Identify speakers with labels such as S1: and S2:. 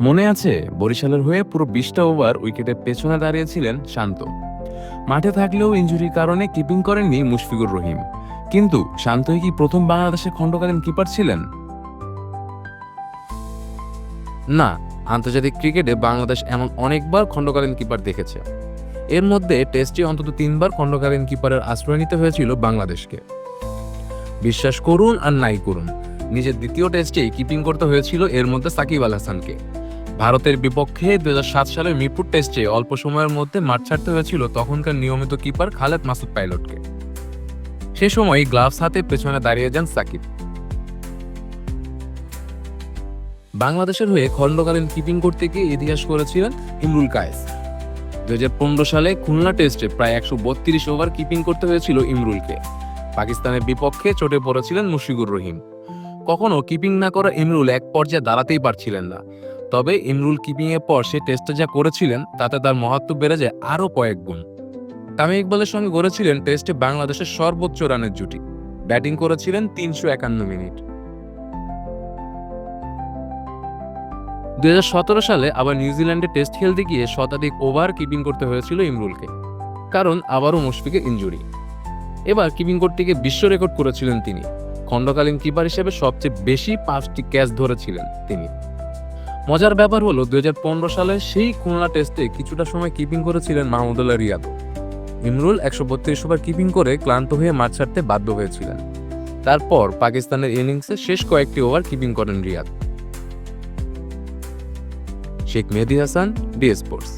S1: মনে আছে বরিশালের হয়ে পুরো 20টা ওভার উইকেটের পেছনে দাঁড়িয়েছিলেন শান্ত। মাঠে থাকলেও ইনজুরির কারণে কিপিং করেননি মুশফিকুর রহিম। কিন্তু শান্তই কি প্রথম বাংলাদেশের খণ্ডকালীন কিপার ছিলেন?
S2: না, আন্তর্জাতিক ক্রিকেটে বাংলাদেশ এমন অনেকবার খণ্ডকালীন কিপার দেখেছে। এর মধ্যে টেস্টে অন্তত 3বার খণ্ডকালীন কিপারের আশ্রয় নিতে হয়েছিল বাংলাদেশকে। বিশ্বাস করুন আর নাই করুন, নিজের দ্বিতীয় টেস্টেই কিপিং করতে হয়েছিল এর মধ্যে সাকিব আল হাসানকে। ভারতের বিপক্ষে 2007 সালের মিরপুর টেস্টে অল্প সময়ের মধ্যে মাঠ ছাড়তে হয়েছিল তখনকার নিয়মিত কিপার খালেদ মাসুদ পাইলটকে। সে সময় গ্লাভস হাতে পেছনে দাঁড়িয়ে যান সাকিব। বাংলাদেশের হয়ে খণ্ডকালীন কিপিং করতে গিয়ে ইতিহাস করেছিলেন ইমরুল কায়েস। 2015 সালে খুলনা টেস্টে প্রায় 132 ওভার কিপিং করতে হয়েছিল ইমরুলকে। পাকিস্তানের বিপক্ষে চোটে পড়েছিলেন মুশফিকুর রহিম। কখনো কিপিং না করা ইমরুল এক পর্যায়ে দাঁড়াতেই পারছিলেন না। তবে ইমরুল কিপিং এর পর সে টেস্টে যা করেছিলেন তাতে তার মহত্ব বেড়ে যায় আরও কয়েক গুণ। তামিম ইকবালের সঙ্গে গড়েছিলেন টেস্টে বাংলাদেশের সর্বোচ্চ রানের জুটি। ব্যাটিং করেছিলেন 351 মিনিট। 2017 সালে আবার নিউজিল্যান্ডে টেস্ট খেলতে গিয়ে শতাধিক ওভার কিপিং করতে হয়েছিল ইমরুলকে, কারণ আবারও মুশফিকের ইনজুরি। এবার কিপিং করতে গিয়ে বিশ্ব রেকর্ড করেছিলেন তিনি। খণ্ডকালীন কিপার হিসেবে সবচেয়ে বেশি 5টি ক্যাচ ধরেছিলেন তিনি। মজার ব্যাপার হলো 2015 সালে সেই খুলনা টেস্টে কিছুটা সময় কিপিং করেছিলেন মাহমুদুল্লাহ রিয়াদ। ইমরুল 132 ওভার কিপিং করে ক্লান্ত হয়ে মাঠ ছাড়তে বাধ্য হয়েছিলেন। তারপর পাকিস্তানের ইনিংসে শেষ কয়েকটি ওভার কিপিং করেন রিয়াদ। শেখ মেহেদী হাসান, ডি স্পোর্টস।